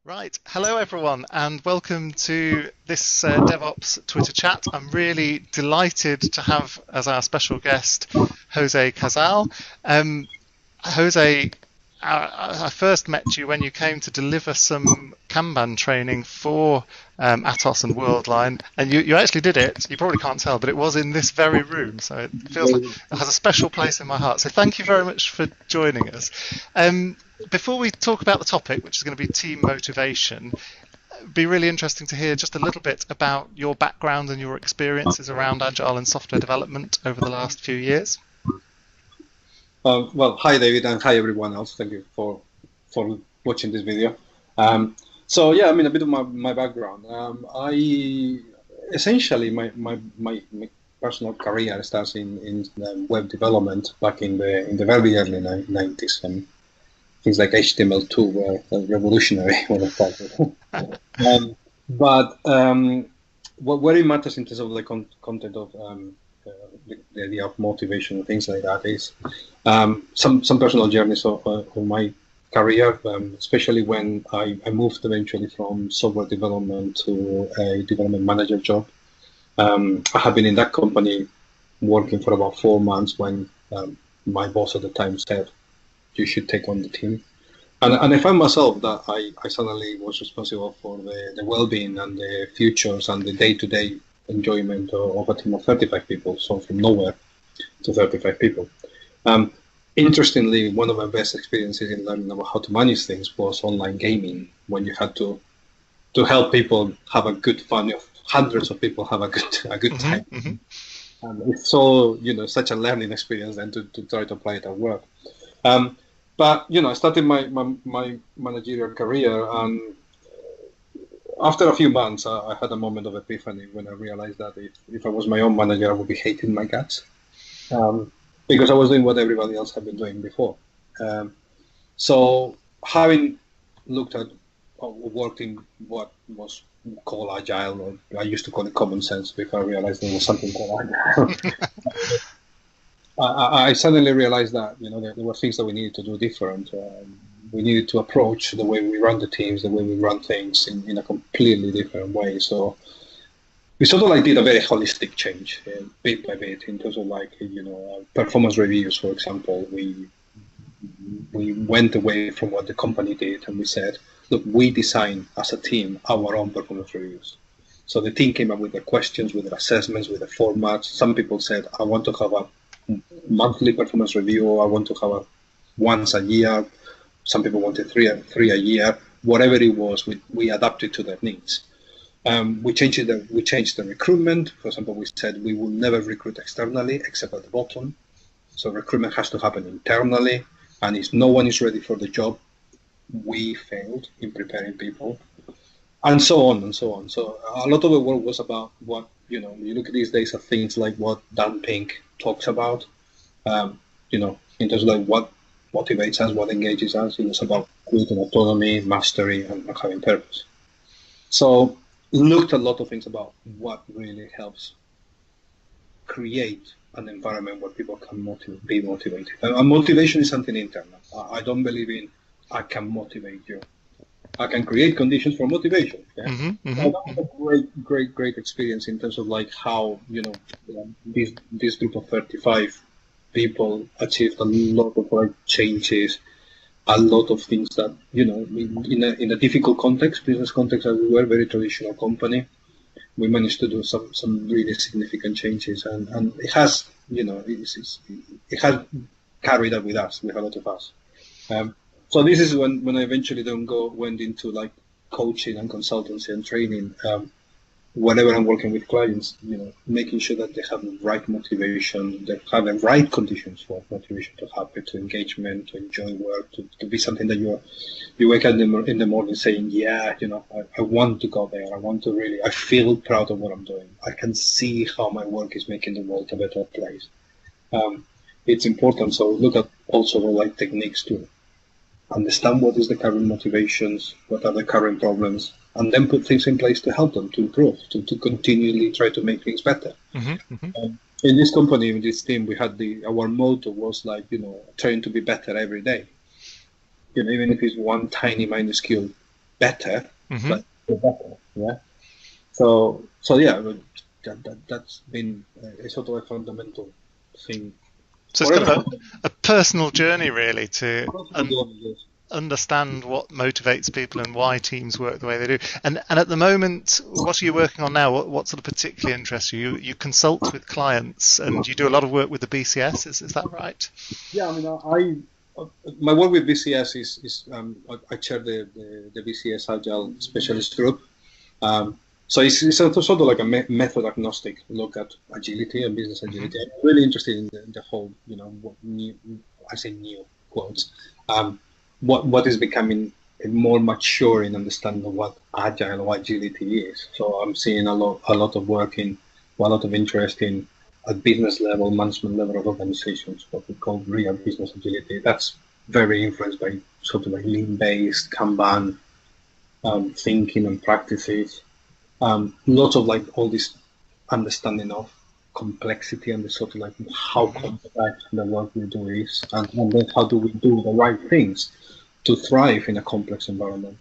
Right. Hello, everyone, and welcome to this DevOps Twitter chat. I'm really delighted to have as our special guest Jose Casal. Jose, I first met you when you came to deliver some Kanban training for Atos and Worldline, and you actually did it. You probably can't tell, but it was in this very room, so it feels like it has a special place in my heart. So thank you very much for joining us. Before we talk about the topic, which is going to be team motivation, it'd be really interesting to hear just a little bit about your background and your experiences around agile and software development over the last few years. Well, hi David, and hi everyone else. Thank you for watching this video. So yeah, I mean a bit of my background. I essentially my personal career starts in web development back in the very early 90s, and things like HTML2 were revolutionary when I started. What really matters in terms of the content of the idea of motivation and things like that is some personal journeys of my career, especially when I moved eventually from software development to a development manager job. I have been in that company working for about 4 months when my boss at the time said, you should take on the team. And I found myself that I suddenly was responsible for the well-being and the futures and the day-to-day enjoyment of a team of 35 people, so from nowhere to 35 people. Interestingly, one of my best experiences in learning about how to manage things was online gaming, when you had to help people have a good fun, hundreds of people have a good time. And it's so, such a learning experience then to try to apply it at work. But I started my managerial career, and after a few months, I had a moment of epiphany when I realized that if I was my own manager, I would be hating my guts, because I was doing what everybody else had been doing before. So having looked at or worked in what was called agile, or I used to call it common sense before I realized there was something called agile. I suddenly realized that there were things that we needed to do different. We needed to approach the way we run the teams, the way we run things in a completely different way. So we sort of did a very holistic change, bit by bit, in terms of performance reviews, for example. We went away from what the company did, and we said, look, we design as a team our own performance reviews. So the team came up with their questions, with their assessments, with the formats. Some people said, I want to have a monthly performance review, I want to have a once a year. Some people wanted three a year. Whatever it was, we adapted to their needs. We changed the recruitment. For example, we said we will never recruit externally except at the bottom. So recruitment has to happen internally, and if no one is ready for the job, we failed in preparing people, and so on and so on. So a lot of the work was about what you look at these days at things like what Dan Pink talks about, in terms of what motivates us, what engages us. It's about creating autonomy, mastery, and having purpose. So looked at a lot of things about what really helps create an environment where people can be motivated. And motivation is something internal. I don't believe in I can motivate you. I can create conditions for motivation. Yeah? That was a great experience in terms of how this group of 35 people achieved a lot of changes, a lot of things that in a difficult context, business context, as we were a very traditional company, we managed to do some really significant changes, and it has it has carried up with us, with a lot of us. So this is when I eventually went into coaching and consultancy and training. Whenever I'm working with clients, making sure that they have the right motivation, they have the right conditions for motivation to happen, to engagement, to enjoy work, to be something that you wake up in the morning saying, yeah, I want to go there. I feel proud of what I'm doing. I can see how my work is making the world a better place. It's important. So look at also techniques to understand what is the current motivations, what are the current problems, and then put things in place to help them to improve, to continually try to make things better. In this company, in this team, we had our motto was trying to be better every day. Even if it's one tiny minuscule better, Hmm. but better. Yeah. So yeah, that's been a sort of a fundamental thing So it's for kind of everyone. a personal journey, really, to Yes. understand what motivates people and why teams work the way they do. And at the moment, what are you working on now? What sort of particularly interests you? You consult with clients and you do a lot of work with the BCS. Is that right? Yeah, I mean, my work with BCS is I chair the BCS Agile Specialist Group. So it's sort of like a method agnostic look at agility and business Hmm. agility. I'm really interested in the whole, what new, I say new quotes, what is becoming a more mature in understanding of what agile or agility is. So I'm seeing a lot of work in, a lot of interest in at business level, management level of organizations, what we call real business agility. That's very influenced by sort of like lean-based Kanban thinking and practices. Lots of like all this understanding of complexity and the sort of like how Hmm. complex the work we do is, and then how do we do the right things to thrive in a complex environment.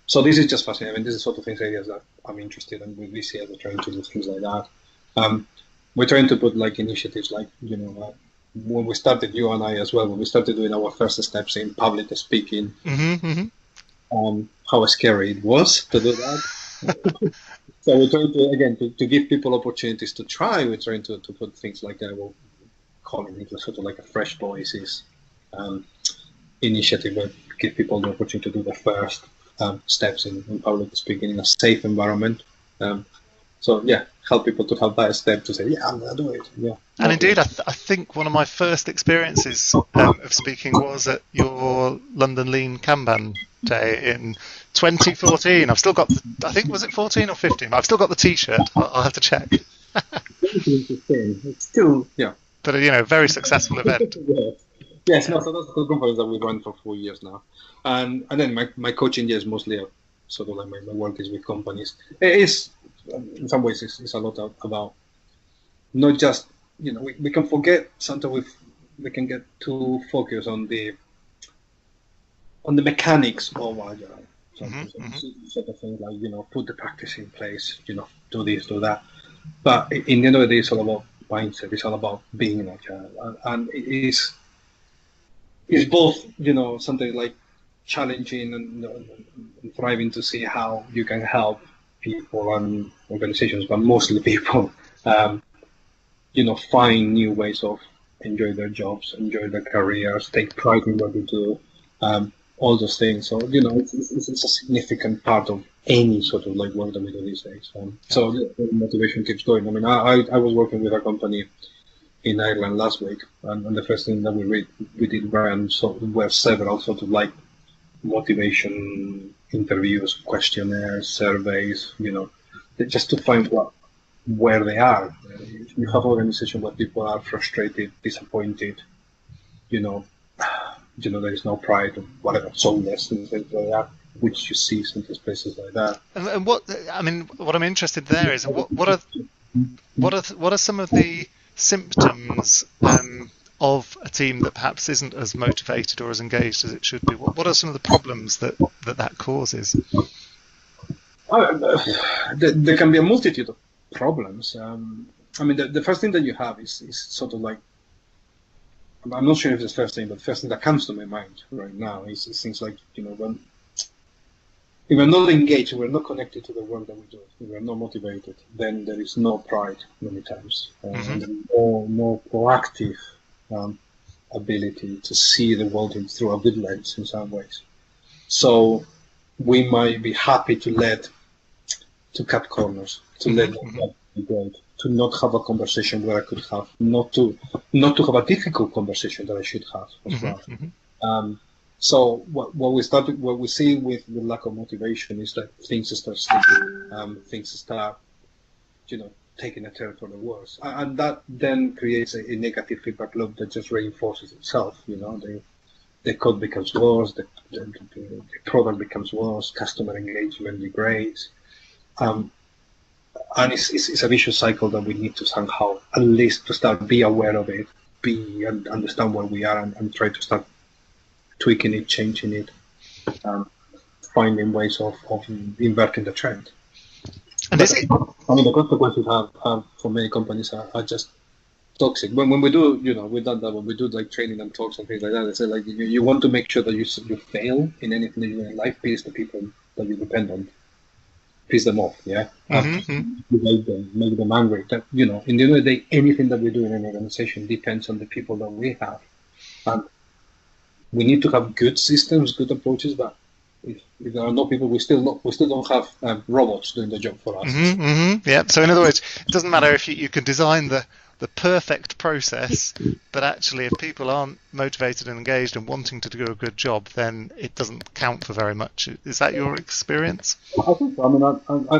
So this is just fascinating. I mean, this is sort of things, areas that I'm interested in with VCS. We're trying to do things like that. We're trying to put like initiatives like, when we started, you and I as well, when we started doing our first steps in public speaking, Hmm. Hmm. how scary it was to do that. So we're trying to, again, to give people opportunities to try. We're trying to put things like that. We'll call it sort of like a Fresh Voices um, initiative where give people the opportunity to do the first steps in public speaking in a safe environment. So yeah, help people to have that step to say, yeah, I'm gonna do it. Yeah, And indeed, motivate. I think one of my first experiences of speaking was at your London Lean Kanban day in 2014. I've still got I think, was it 14 or 15? I've still got the T-shirt. I'll have to check. It's still, yeah. But very successful event. Yes. Yes, Yeah. no, so that's the conference that we run for 4 years now. And then my coaching year is mostly sort of like my work is with companies. It is, in some ways, it's a lot about not just, we can forget sometimes we can get too focused on the mechanics of agile. Hmm. Sometimes Hmm. sort of things like, put the practice in place, do this, do that. But in the end of the day, it's all about mindset. It's all about being agile. And it is both, something like challenging and thriving to see how you can help people and organizations, but mostly people, um, find new ways of enjoy their jobs, enjoy their careers, take pride in what they do, all those things. So, it's a significant part of any sort of like work that we do these days. Yeah. So the motivation keeps going. I mean, I was working with a company in Ireland last week, and the first thing that we did were several sort of like motivation interviews, questionnaires, surveys, just to find where they are. If you have an organization where people are frustrated, disappointed, you know, there is no pride or whatever, soulless, things like that, which you see in these places like that. And what I'm interested there is what are some of the symptoms of a team that perhaps isn't as motivated or as engaged as it should be? What are some of the problems that causes? There can be a multitude of problems. I mean, the first thing that you have is sort of like, I'm not sure if it's the first thing, but the first thing that comes to my mind right now is things like, when if we're not engaged, we're not connected to the work that we do, if we're not motivated, then there is no pride many times, Hmm. and no proactive um, ability to see the world through a good lens in some ways. So we might be happy to cut corners, to Hmm. let Hmm. them be great, to not have a conversation where I could have, not to have a difficult conversation that I should have as Hmm. well. Hmm. So what we see with lack of motivation is that things start slipping, things start, taking a turn for the worse, and that then creates a negative feedback loop that just reinforces itself. The code becomes worse, the product becomes worse, customer engagement degrades, and it's a vicious cycle that we need to somehow at least to start be aware of it, be and understand where we are, and try to start tweaking it, changing it. Um, finding ways of inverting the trend. And But, is it? I mean, the consequences have for many companies are just toxic. When we do, we've done that when we do like training and talks and things like that. They say like you want to make sure that you fail in anything that you do in life, piss the people that you depend on, piss them off, yeah. Make them angry. That in the end of the day, anything that we do in an organization depends on the people that we have, and we need to have good systems, good approaches. But if there are no people, we still don't have robots doing the job for us. Yeah. So in other words, it doesn't matter if you can design the perfect process, but actually if people aren't motivated and engaged and wanting to do a good job, then it doesn't count for very much. Is that your experience? I think so. I mean,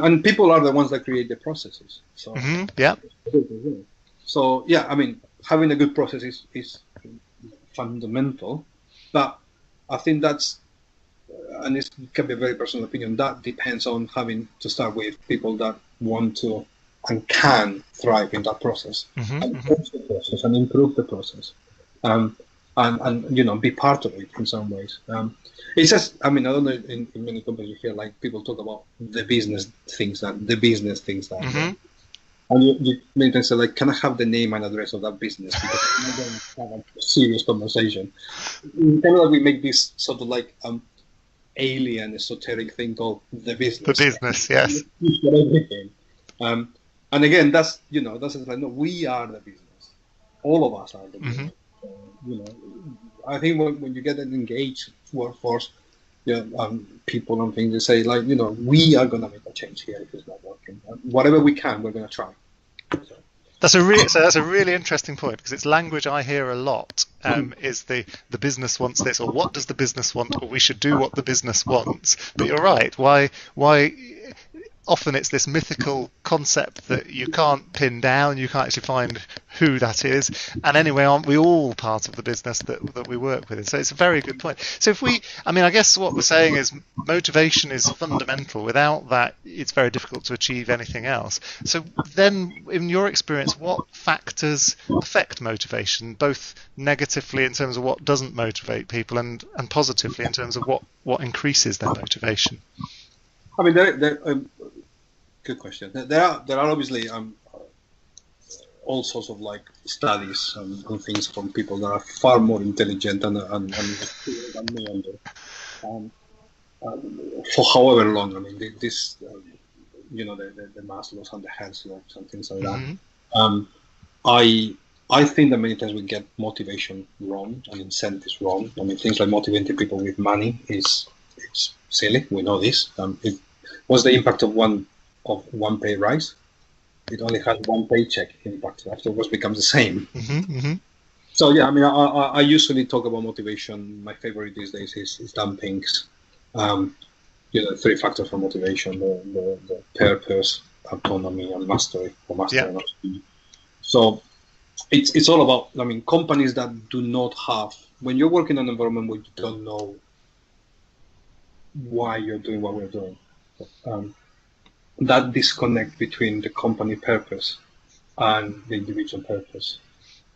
and people are the ones that create the processes. So yeah. So yeah, I mean, having a good process is fundamental, but I think that's, and it can be a very personal opinion, that depends on having to start with people that want to and can thrive in that process, and coach the process and improve the process, and be part of it in some ways. It's just, I mean, I don't know, in many companies you hear like people talk about the business things that, and you many times say like, can I have the name and address of that business? Because we don't have a serious conversation. Kind of like we make this sort of like alien esoteric thing called the business. The business, yes. Everything. And again, that's like, no, we are the business. All of us are the business. I think when you get an engaged workforce, people and things, they say like, we are going to make a change here if it's not working. Whatever we can, we're going to try. That's a really interesting point, because it's language I hear a lot. Is the business wants this, or what does the business want, or we should do what the business wants. But you're right. Why? Often it's this mythical concept that you can't pin down. You can't actually find who that is. And anyway, aren't we all part of the business that we work with? So it's a very good point. So I guess what we're saying is motivation is fundamental. Without that, it's very difficult to achieve anything else. So then, in your experience, what factors affect motivation, both negatively in terms of what doesn't motivate people, and positively in terms of what increases their motivation? I mean, good question. There are obviously all sorts of like studies and things from people that are far more intelligent and than me for however long. I mean, this the Maslow's and the Henslow's and things like that. I think that many times we get motivation wrong and incentives wrong. I mean, things like motivating people with money it's silly. We know this. What's the impact of one pay rise? It only has one paycheck impact. Afterwards, becomes the same. So yeah, I mean, I usually talk about motivation. My favorite these days is Dan Pink's, 3 factors for motivation: the purpose, autonomy, and mastery, or mastery. Yeah. So it's all about. I mean, companies that do not have, when you're working in an environment where you don't know why you're doing what we're doing. That disconnect between the company purpose and the individual purpose,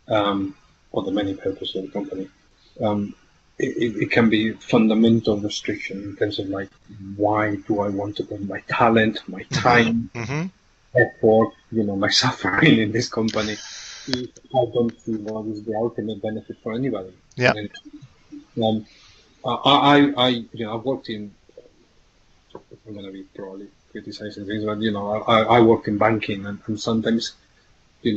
or the many purposes of the company, it can be fundamental restriction in terms of like, why do I want to put my talent, my time, effort, my suffering in this company? If I don't see what is the ultimate benefit for anybody. Yeah. I've worked in. I'm going to be probably criticizing things, but I work in banking, and sometimes, it's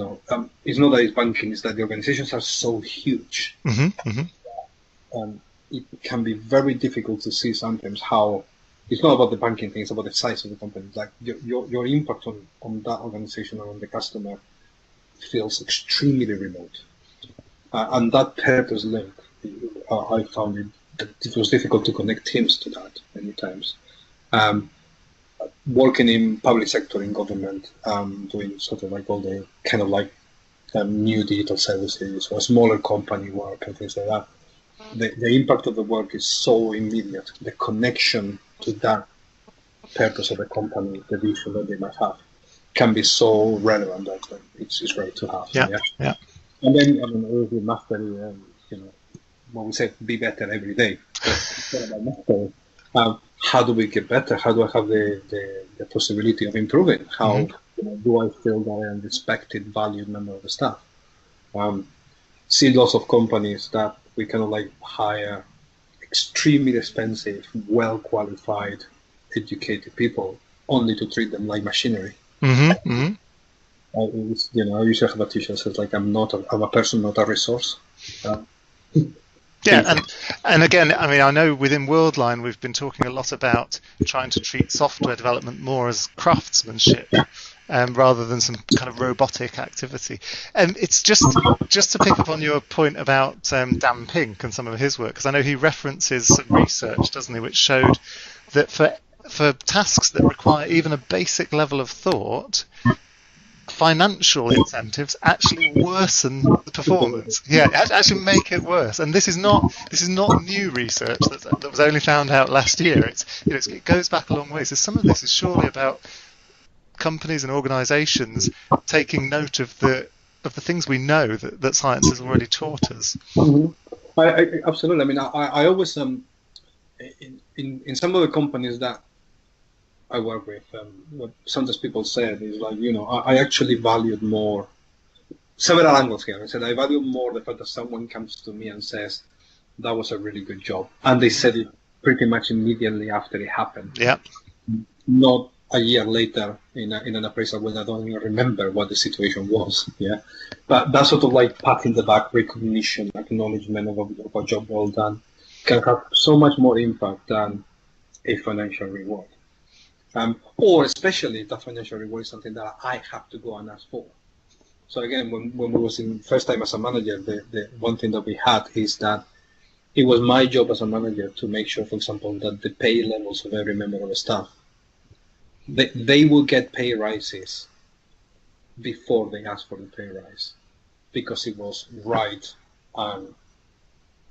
not that it's banking; it's that the organizations are so huge. It can be very difficult to see sometimes how it's not about the banking thing; it's about the size of the company. Like your impact on that organization or on the customer feels extremely remote, and that purpose link. I found it was difficult to connect teams to that many times. Working in public sector, in government, doing sort of like all the kind of like new digital services or smaller company work and things like that. The impact of the work is so immediate. The connection to that purpose of the company, the vision that they might have, can be so relevant that it's great to have. Yeah. And then, I mean, obviously, mastery, what we say, be better every day. So it's all about mastery. how do we get better? How do I have the possibility of improving? How do I feel that I am respected, valued member of the staff? See lots of companies that we kind of like hire extremely expensive, well qualified, educated people only to treat them like machinery. I usually have a t-shirt that says like I'm a person, not a resource. Yeah, and again, I mean, I know within Worldline we've been talking a lot about trying to treat software development more as craftsmanship rather than some kind of robotic activity. And it's just to pick up on your point about Dan Pink and some of his work, because I know he references some research, doesn't he, which showed that for tasks that require even a basic level of thought, financial incentives actually worsen the performance. Yeah, actually make it worse. And this is not new research that was only found out last year. It goes back a long way. So some of this is surely about companies and organisations taking note of the things we know that science has already taught us. I absolutely. I mean, I always in some of the companies that I work with, what sometimes people said is like, I actually valued more several angles here. I said I value more the fact that someone comes to me and says that was a really good job, and they said it pretty much immediately after it happened. Yeah. Not a year later in an appraisal when I don't even remember what the situation was. Yeah, but that sort of like pat in the back, recognition, acknowledgement of a job well done can have so much more impact than a financial reward. Or especially if the financial reward is something that I have to go and ask for. So again, when we was in first time as a manager, the one thing that we had is that it was my job as a manager to make sure, for example, that the pay levels of every member of the staff, they will get pay rises before they ask for the pay rise, because it was right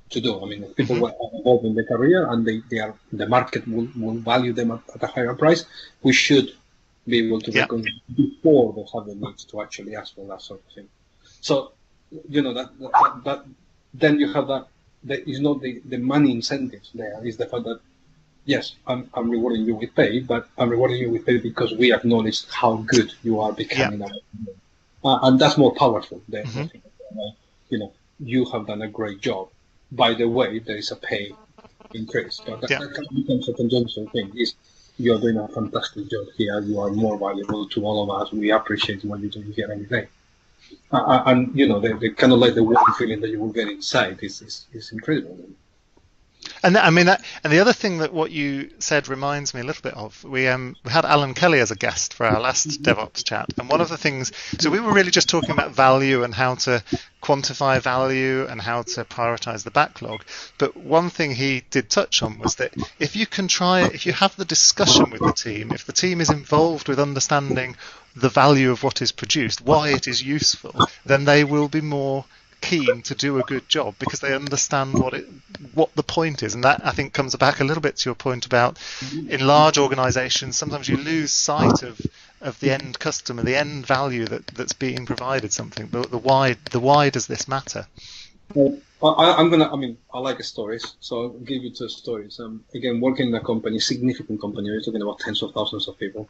to do. I mean, if people were involved in their career and the market will value them at a higher price, we should be able to recognize before they have the need to actually ask for that sort of thing. So, that then you have that is not the money incentives there, is the fact that, yes, I'm rewarding you with pay, but I'm rewarding you with pay because we acknowledge how good you are becoming. And that's more powerful than you have done a great job. By the way, there is a pay increase. But that becomes a conjunction thing. Is you're doing a fantastic job here. You are more valuable to all of us. We appreciate what you're doing here every day. And the kind of like the warm feeling that you will get inside is incredible. And I mean that, and the other thing that what you said reminds me a little bit of, we had Alan Kelly as a guest for our last DevOps chat, and one of the things, so we were really just talking about value and how to quantify value and how to prioritize the backlog. But one thing he did touch on was that if you have the discussion with the team, if the team is involved with understanding the value of what is produced, why it is useful, then they will be more keen to do a good job because they understand what the point is. And that, I think, comes back a little bit to your point about in large organizations sometimes you lose sight of the end customer, the end value that's being provided, something, the why does this matter? I like stories, so I'll give you 2 stories. Again, working in a company, significant company, we're talking about tens of thousands of people.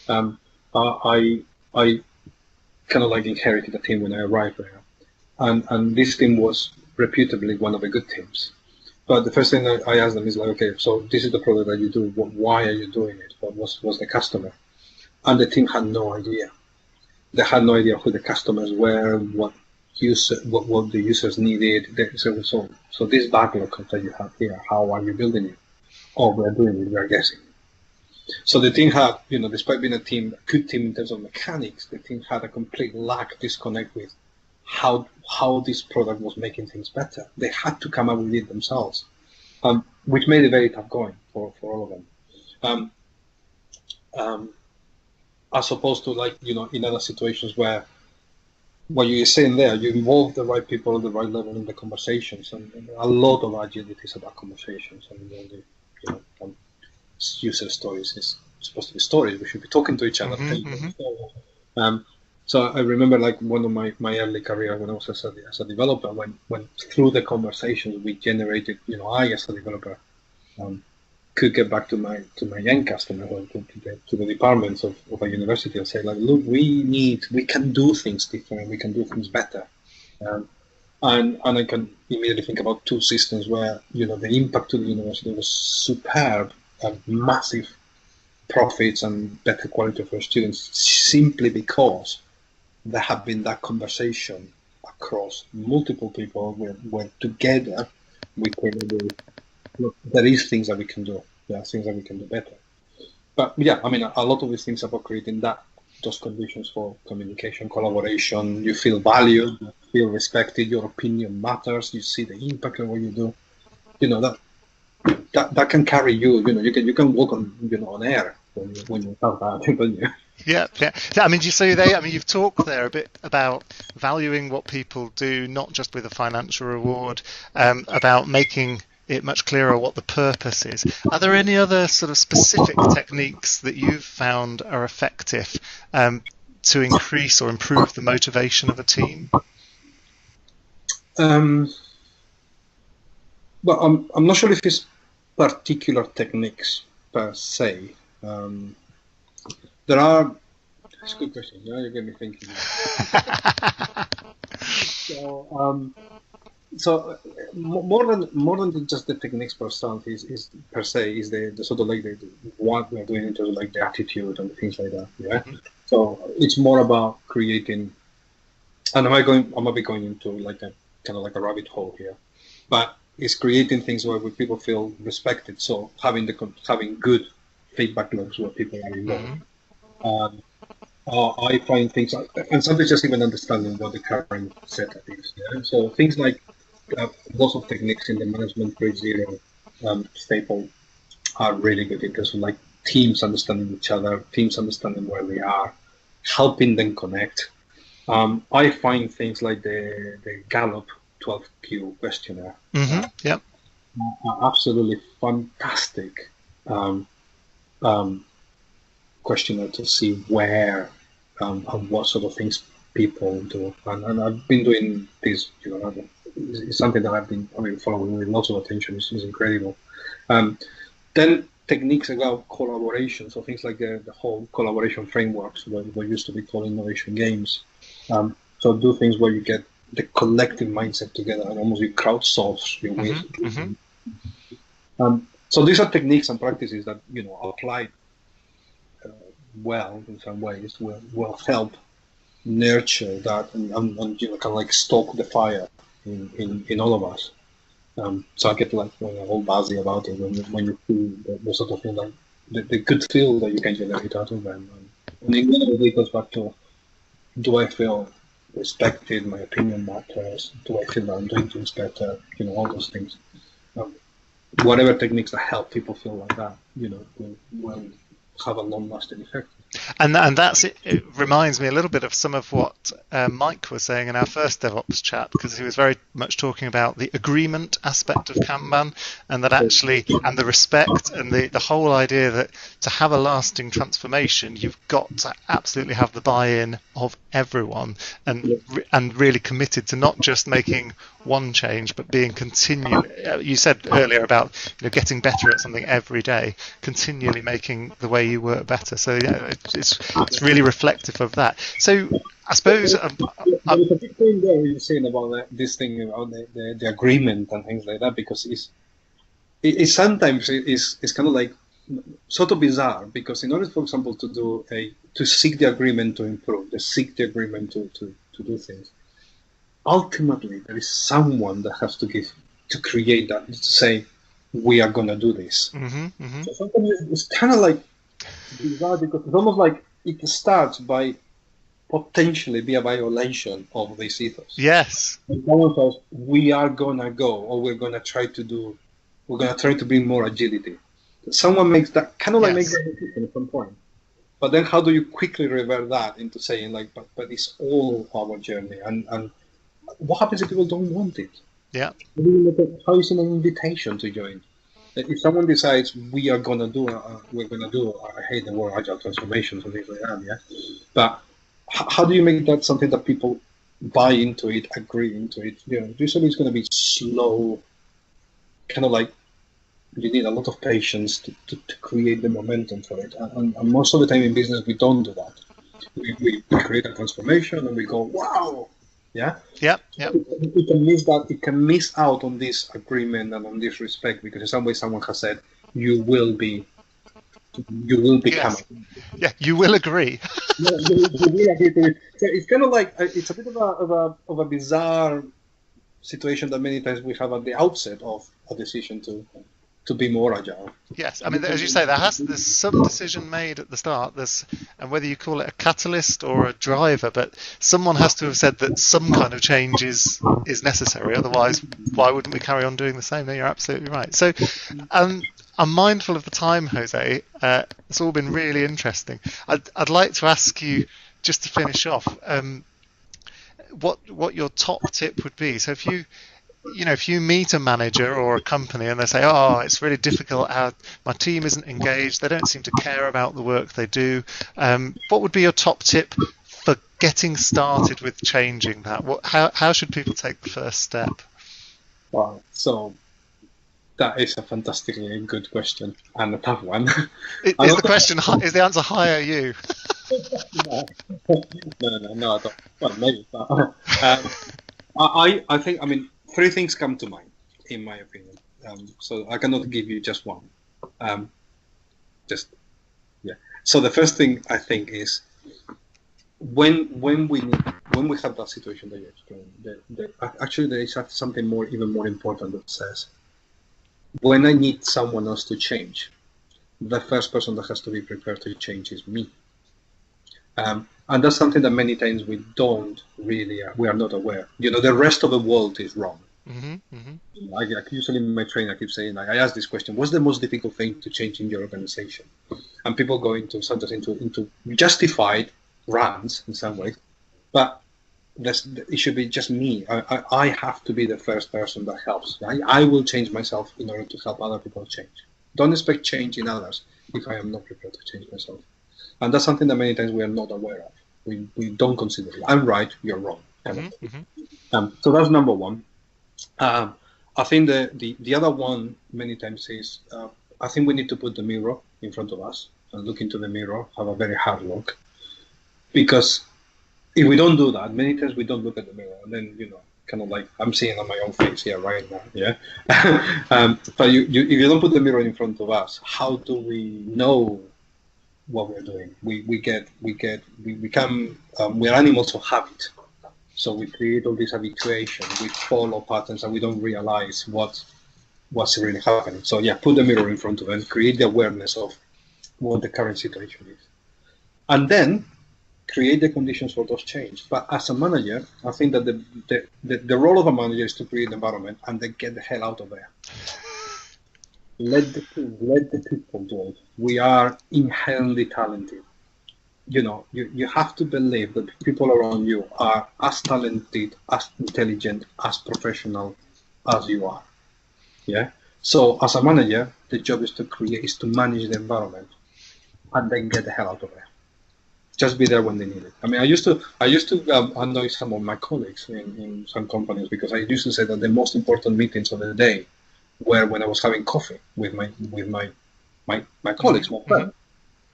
I kind of like inherited a team when I arrived there. And this team was reputably one of the good teams. But the first thing that I asked them is like, okay, so this is the product that you do. Why are you doing it? What was the customer? And the team had no idea. They had no idea who the customers were, what the users needed. So this backlog that you have here, how are you building it? Oh, we're doing it, we're guessing. So the team had, despite being a good team in terms of mechanics, the team had a complete disconnect with how this product was making things better. They had to come up with it themselves, which made it very tough going for all of them. As opposed to in other situations where what you're saying there, you involve the right people at the right level in the conversations, and a lot of agility is about conversations. And user stories is supposed to be stories. We should be talking to each other. So I remember one of my early career when I was as a developer, when through the conversations we generated, I as a developer could get back to my end customer or to the departments of a university and say like, look, we can do things different, we can do things better, and I can immediately think about two systems where the impact to the university was superb and massive profits and better quality for students simply because there have been that conversation across multiple people where together we came with, look, there is things that we can do. There are things that we can do better. But yeah, I mean, a lot of these things are about creating those conditions for communication, collaboration. You feel valued, you feel respected, your opinion matters, you see the impact of what you do. That can carry you. You can walk on air when you have that. Don't you? Yeah. I mean, you've talked there a bit about valuing what people do, not just with a financial reward, about making it much clearer what the purpose is. Are there any other sort of specific techniques that you've found are effective to increase or improve the motivation of a team? Well, I'm not sure if it's particular techniques per se. There are. It's a good question. Now you get me thinking. So more than just the techniques per se is the sort of like the what we're doing in terms of like the attitude and things like that. Yeah. Mm-hmm. So it's more about creating. And I might be going into like a kind of like a rabbit hole here, but it's creating things where people feel respected. So having good feedback loops where people are involved. Mm-hmm. I find things like, and sometimes just even understanding what the current setup is. Yeah? So things like lots of techniques in the management 3.0 staple are really good in terms of like teams understanding each other, teams understanding where they are, helping them connect. I find things like the Gallup 12Q questionnaire are absolutely fantastic questionnaire to see where and what sort of things people do. And I've been doing this, it's something that I've been following with lots of attention. It's incredible. Then techniques about collaboration, so things like the whole collaboration frameworks, what used to be called innovation games. So do things where you get the collective mindset together and almost you crowdsource your ways. So these are techniques and practices that applied well in some ways will help nurture that and kind of like stoke the fire in all of us. So I get like all buzzy about it when you feel the sort of thing like the good feel that you can generate out of them. And in the end of the day, it goes back to, do I feel respected? My opinion matters. Do I feel that I'm doing things better? All those things. Whatever techniques that help people feel like that, will have a long-lasting effect. And it reminds me a little bit of some of what Mike was saying in our first DevOps chat, because he was very much talking about the agreement aspect of Kanban, and that actually, and the respect and the whole idea that to have a lasting transformation, you've got to absolutely have the buy-in of everyone and really committed to not just making one change, but being you said earlier about getting better at something every day, continually making the way you work better. So it's really reflective of that. So I suppose there's a big thing there you're saying about this thing about the agreement and things like that, because it's sometimes it's kind of like sort of bizarre, because in order, for example, to seek the agreement to improve, to seek the agreement to do things, ultimately there is someone that has to create that, to say we are going to do this. So sometimes it's kind of like bizarre, because it's almost like it starts by potentially be a violation of this ethos. Yes. And someone says we are gonna go, or we're gonna try to bring more agility. Someone makes that kind of like makes that decision at some point. But then how do you quickly revert that into saying like, but it's all our journey, and what happens if people don't want it? Yeah. How is it an invitation to join? If someone decides we are gonna do, I hate the word agile transformations and things like that, yeah. But how do you make that something that people buy into it, agree into it? Usually it's going to be slow, kind of like you need a lot of patience to create the momentum for it. And most of the time in business, we don't do that. We create a transformation and we go, wow, yeah. Yep. Yep. It can miss that. It can miss out on this agreement and on this respect because in some way someone has said you will become. Yes. Yeah, you will agree. Yeah, you will agree to it. So it's kind of like it's a bit of a bizarre situation that many times we have at the outset of a decision to be more agile. Yes, I mean, as you say, there's some decision made at the start. And whether you call it a catalyst or a driver, but someone has to have said that some kind of change is necessary. Otherwise, why wouldn't we carry on doing the same? No, you're absolutely right. So, I'm mindful of the time, Jose. It's all been really interesting. I'd like to ask you, just to finish off, what your top tip would be. So if you meet a manager or a company and they say, oh, it's really difficult, my team isn't engaged, they don't seem to care about the work they do, what would be your top tip for getting started with changing that? How should people take the first step? Wow, so that is a fantastically good question and a tough one. Is the answer hire you? No, I don't. Well, maybe. But, I think, three things come to mind, in my opinion. So I cannot give you just one. So the first thing I think is when we have that situation that you explained, actually there is something even more important that says when I need someone else to change, the first person that has to be prepared to change is me. And that's something that many times we are not aware. The rest of the world is wrong. Mm-hmm, mm-hmm. I usually in my training, I keep saying, I ask this question: what's the most difficult thing to change in your organization? And people go sometimes into justified rants in some ways, but it should be just me. I have to be the first person that helps. I will change myself in order to help other people change. Don't expect change in others if I am not prepared to change myself. And that's something that many times we are not aware of. We don't consider it. I'm right, you're wrong. Mm-hmm, mm-hmm. So that's number one. I think the other one many times is I think we need to put the mirror in front of us and look into the mirror, have a very hard look. Because if we don't do that, many times we don't look at the mirror, and then kind of like I'm seeing on my own face here right now, yeah. But if you don't put the mirror in front of us, how do we know what we're doing? We're animals of habit, so we create all this habituation. We follow patterns, and we don't realize what's really happening. So yeah, put the mirror in front of us, create the awareness of what the current situation is, and then create the conditions for those change. But as a manager, I think that the role of a manager is to create the environment and then get the hell out of there. Let the people do it. We are inherently talented. You have to believe that people around you are as talented, as intelligent, as professional as you are. Yeah. So as a manager, the job is to manage the environment and then get the hell out of there. Just be there when they need it. I used to annoy some of my colleagues in some companies because I used to say that the most important meetings of the day were when I was having coffee with my colleagues, my friends,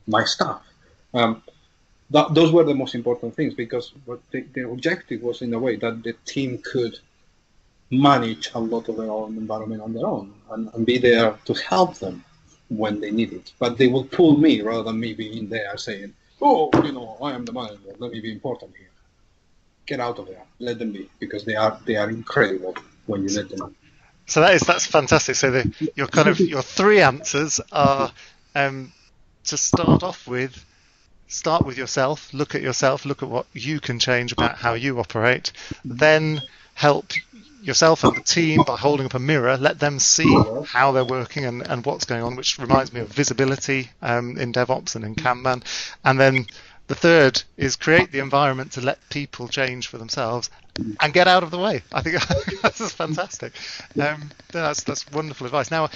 my staff. Those were the most important things because the objective was in a way that the team could manage a lot of their own environment on their own and be there to help them when they need it. But they will pull me rather than me being there saying, oh, I am the manager. Let me be important here. Get out of there. Let them be, because they are incredible when you let them be. So that's fantastic. So your three answers are to start off with. Start with yourself. Look at what you can change about how you operate. Then help yourself and the team by holding up a mirror. Let them see how they're working and what's going on, which reminds me of visibility in DevOps and in Kanban. And then the third is create the environment to let people change for themselves and get out of the way. I think that's fantastic. That's wonderful advice. Now,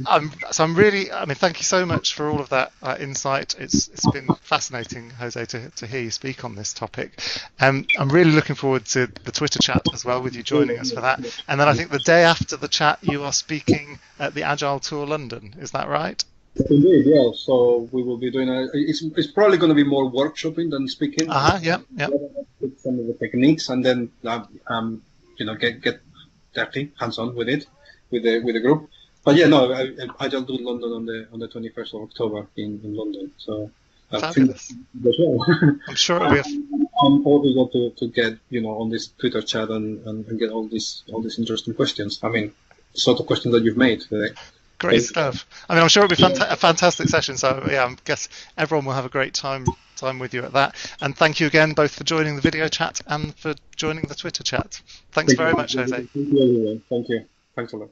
I'm really, I mean, thank you so much for all of that insight. It's been fascinating, Jose, to hear you speak on this topic. I'm really looking forward to the Twitter chat as well, with you joining us for that. And then I think the day after the chat, you are speaking at the Agile Tour London. Is that right? Indeed, yeah. So we will be doing it's probably going to be more workshopping than speaking. Yeah. Some of the techniques, and then get dirty, hands-on with it, with the group. But yeah, no, I just do London on the 21st of October in London. So fabulous. I'm sure it'll be. I'm always going to get on this Twitter chat and get all these interesting questions. I mean, the sort of questions that you've made today. Great stuff. I mean, I'm sure it'll be a fantastic session. So yeah, I guess everyone will have a great time with you at that. And thank you again, both for joining the video chat and for joining the Twitter chat. Thanks very much, Jose. Thank you, everyone. Thank you. Thanks a lot.